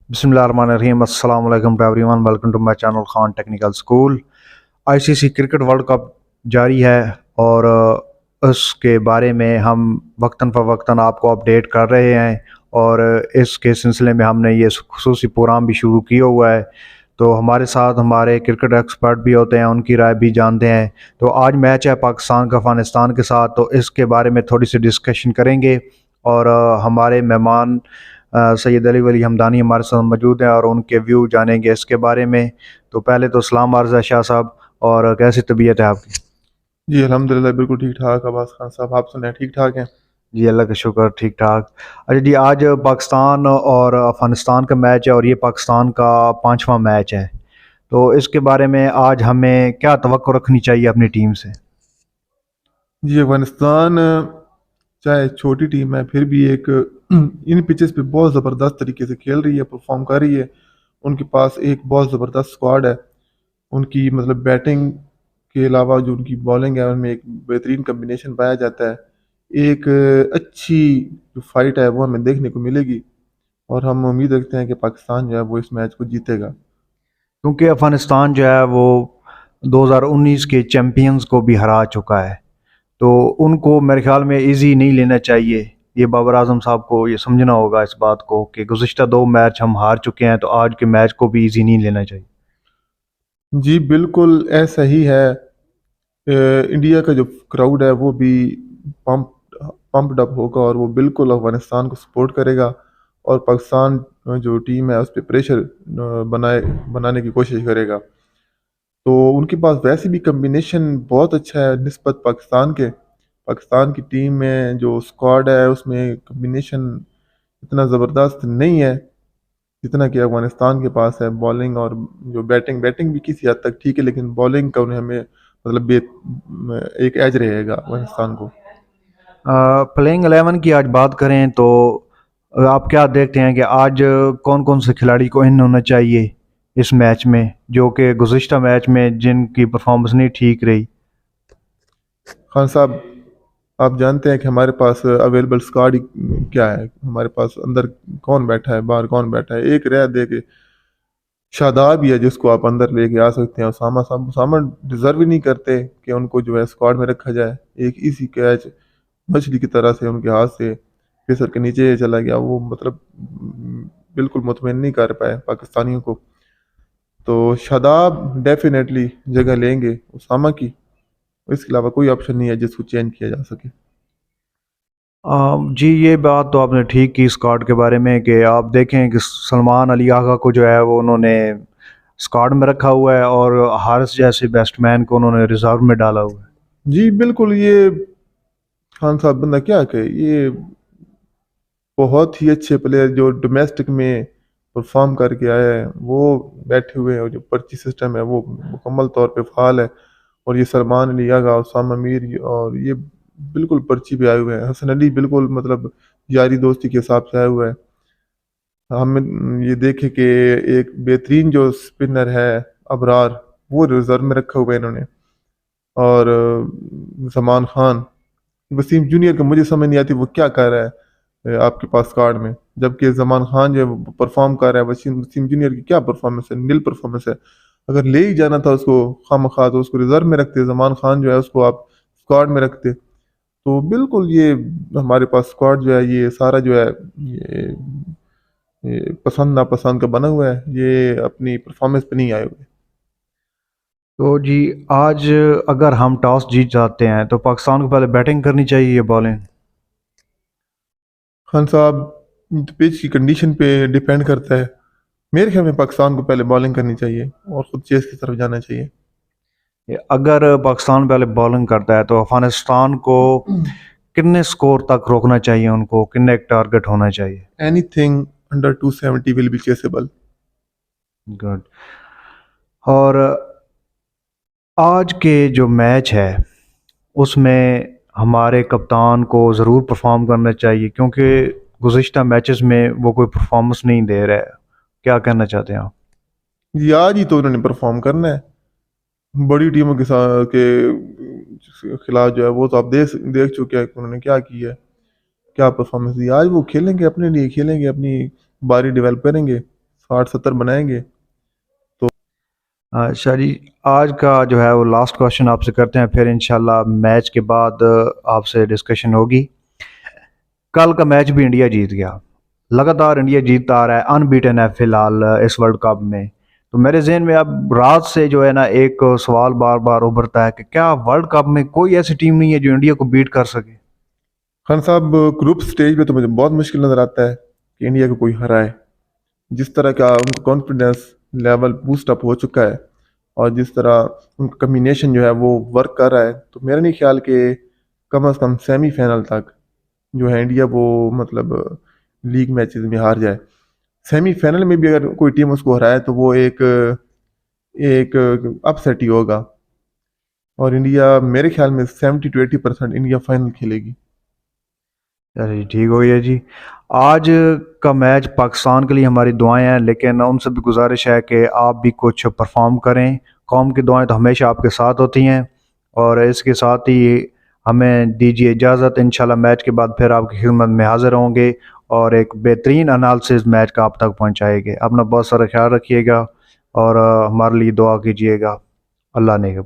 बिस्मिल्लाहिर्रहमानिर्रहीम अस्सलाम वालेकुम to everyone. Welcome to my channel Khan technical school. ICC cricket world cup जारी है और उसके बारे में हम वक्तन फ़वक्तन आपको अपडेट कर रहे हैं और इसके सिलसिले में हमने ये खुसूसी प्रोग्राम भी शुरू किया हुआ है। तो हमारे साथ हमारे क्रिकेट एक्सपर्ट भी होते हैं, उनकी राय भी जानते हैं। तो आज मैच है पाकिस्तान का अफ़गानिस्तान के साथ, तो इसके बारे में थोड़ी सी डिस्कशन करेंगे। और हमारे मेहमान सैयद अली वली हमदानी हमारे साथ मौजूद हैं और उनके व्यू जानेंगे इसके बारे में। तो पहले तो सलाम अर्ज़ है शाह साहब, और कैसी तबीयत है आपकी? जी अल्हम्दुलिल्लाह बिल्कुल ठीक ठाक। अब्बास खान साहब आप सुनाए ठीक ठाक हैं? जी अल्लाह का शुक्र, ठीक ठाक। अच्छा जी, आज पाकिस्तान और अफ़गानिस्तान का मैच है और ये पाकिस्तान का पांचवा मैच है। तो इसके बारे में आज हमें क्या तवक्को रखनी चाहिए अपनी टीम से? जी अफगानिस्तान चाहे छोटी टीम है फिर भी एक इन पिचेस पे बहुत ज़बरदस्त तरीके से खेल रही है, परफॉर्म कर रही है। उनके पास एक बहुत ज़बरदस्त स्क्वाड है। उनकी मतलब बैटिंग के अलावा जो उनकी बॉलिंग है उनमें एक बेहतरीन कम्बिनेशन पाया जाता है। एक अच्छी जो फाइट है वो हमें देखने को मिलेगी और हम उम्मीद रखते हैं कि पाकिस्तान जो है वो इस मैच को जीतेगा। क्योंकि अफ़गानिस्तान जो है वो 2019 के चैम्पियंस को भी हरा चुका है, तो उनको मेरे ख्याल में इजी नहीं लेना चाहिए। ये बाबर आजम साहब को ये समझना होगा इस बात को कि गुज़िश्ता 2 मैच हम हार चुके हैं, तो आज के मैच को भी इजी नहीं लेना चाहिए। जी बिल्कुल ऐसा ही है। इंडिया का जो क्राउड है वो भी पंप पंप्ड अप होगा और वो बिल्कुल अफगानिस्तान को सपोर्ट करेगा और पाकिस्तान जो टीम है उस पर प्रेशर बनाने की कोशिश करेगा। तो उनके पास वैसे भी कम्बिनेशन बहुत अच्छा है निस्बत पाकिस्तान के। पाकिस्तान की टीम में जो स्क्वाड है उसमें कम्बिनेशन इतना ज़बरदस्त नहीं है जितना कि अफगानिस्तान के पास है। बॉलिंग और जो बैटिंग भी किसी हद तक ठीक है, लेकिन बॉलिंग का उन्हें हमें मतलब एक एज रहेगा अफगानिस्तान को। प्लेइंग 11 की आज बात करें तो आप क्या देखते हैं कि आज कौन कौन से खिलाड़ी को इन होना चाहिए इस मैच में, जो कि गुज़िश्ता मैच में जिनकी परफॉर्मेंस नहीं ठीक रही? खान साहब आप जानते हैं कि हमारे पास अवेलेबल स्क्वाड ही क्या है। हमारे पास अंदर कौन बैठा है, बाहर कौन बैठा है। एक रह दे के शादाब ही है जिसको आप अंदर लेके आ सकते हैं। उसामा साहब उसामा डिजर्व ही नहीं करते कि उनको जो है स्क्वाड में रखा जाए। एक इसी कैच मछली की तरह से उनके हाथ से फिसल के नीचे चला गया। वो मतलब बिल्कुल मुतमिन नहीं कर पाए पाकिस्तानियों को। तो शादाब डेफिनेटली जगह लेंगे उसामा की। इसके अलावा कोई ऑप्शन नहीं है जिसको चेंज किया जा सके। जी, ये बात तो आपने ठीक की स्क्वाड के बारे में कि आप देखें कि सलमान अली आगा को जो है वो उन्होंने स्क्वाड में रखा हुआ है और हारिस जैसे बैट्समैन को उन्होंने रिजर्व में डाला हुआ है। जी बिल्कुल। ये खान साहब बंदा क्या कहे, ये बहुत ही अच्छे प्लेयर जो डोमेस्टिक में परफॉर्म करके आया है वो बैठे हुए हैं और जो पर्ची सिस्टम है वो मुकम्मल तौर पे फाल है। और ये सलमान अली आगा, उसामा मीर और ये बिल्कुल पर्ची पे आए हुए हैं। हसन अली बिल्कुल मतलब यारी दोस्ती के हिसाब से आया हुआ है। हम ये देखे कि एक बेहतरीन जो स्पिनर है अबरार, वो रिजर्व में रखा हुआ है इन्होंने। और जमान खान, वसीम जूनियर का मुझे समझ नहीं आती वो क्या कर रहा है आपके पास कार्ड में, जबकि जमान खान जो है वो परफॉर्म कर रहा है। वसीम वसीम जूनियर की क्या परफॉर्मेंस है, नील परफॉर्मेंस है। अगर ले ही जाना था उसको खामखा तो उसको रिजर्व में रखते। जमान खान जो है उसको आप स्क्वाड में रखते। तो बिल्कुल ये हमारे पास स्क्वाड जो है ये सारा जो है ये, ये पसंद नापसंद का बना हुआ है। ये अपनी परफॉर्मेंस पे नहीं आए हुए। तो जी, आज अगर हम टॉस जीत जाते हैं तो पाकिस्तान को पहले बैटिंग करनी चाहिए या बॉलिंग? खान साहब पिच की कंडीशन पे डिपेंड करता है। मेरे ख्याल में पाकिस्तान को पहले बॉलिंग करनी चाहिए और खुद चेस की तरफ जाना चाहिए। अगर पाकिस्तान पहले बॉलिंग करता है तो अफगानिस्तान को कितने स्कोर तक रोकना चाहिए, उनको कितने टारगेट होना चाहिए? Anything under 270 will be Chessable. Good. और आज के जो मैच है उसमें हमारे कप्तान को ज़रूर परफॉर्म करना चाहिए, क्योंकि गुज़िश्ता मैचेस में वो कोई परफॉर्मेंस नहीं दे रहा है। क्या कहना चाहते हैं आप? ये आज ही तो उन्होंने परफॉर्म करना है। बड़ी टीमों के साथ के खिलाफ जो है वो तो आप देख देख चुके हैं कि उन्होंने क्या किया है, क्या परफॉर्मेंस दी। आज वो खेलेंगे, अपने लिए खेलेंगे, अपनी बारी डेवलप करेंगे। 60-70 बनाएंगे। अच्छा जी, आज का जो है वो लास्ट क्वेश्चन आपसे करते हैं, फिर इंशाल्लाह मैच के बाद आपसे डिस्कशन होगी। कल का मैच भी इंडिया जीत गया, लगातार इंडिया जीतता आ रहा है, अनबीटन है फिलहाल इस वर्ल्ड कप में। तो मेरे जहन में अब रात से जो है ना एक सवाल बार बार उभरता है कि क्या वर्ल्ड कप में कोई ऐसी टीम नहीं है जो इंडिया को बीट कर सके। खान साहब, ग्रुप स्टेज पे तो मुझे बहुत मुश्किल नज़र आता है कि इंडिया को कोई हराए। जिस तरह का उनका कॉन्फिडेंस लेवल बूस्ट अप हो चुका है और जिस तरह उनका कम्बिनेशन जो है वो वर्क कर रहा है, तो मेरा नहीं ख्याल कि कम से कम सेमीफाइनल तक जो है इंडिया वो मतलब लीग मैचेस में हार जाए। सेमीफाइनल में भी अगर कोई टीम उसको हराए तो वो एक एक अपसेट ही होगा। और इंडिया मेरे ख्याल में 70 to 80% इंडिया फाइनल खेलेगी। चलिए ठीक हो गया जी। आज का मैच पाकिस्तान के लिए हमारी दुआएं हैं, लेकिन उनसे भी गुजारिश है कि आप भी कुछ परफॉर्म करें। कौम की दुआएं तो हमेशा आपके साथ होती हैं। और इसके साथ ही हमें दीजिए इजाज़त, इंशाल्लाह मैच के बाद फिर आपकी खिदमत में हाजिर होंगे और एक बेहतरीन एनालिसिस मैच का आप तक पहुंचाएंगे। अपना बहुत सारा ख्याल रखिएगा और हमारे लिए दुआ कीजिएगा। अल्लाह ने के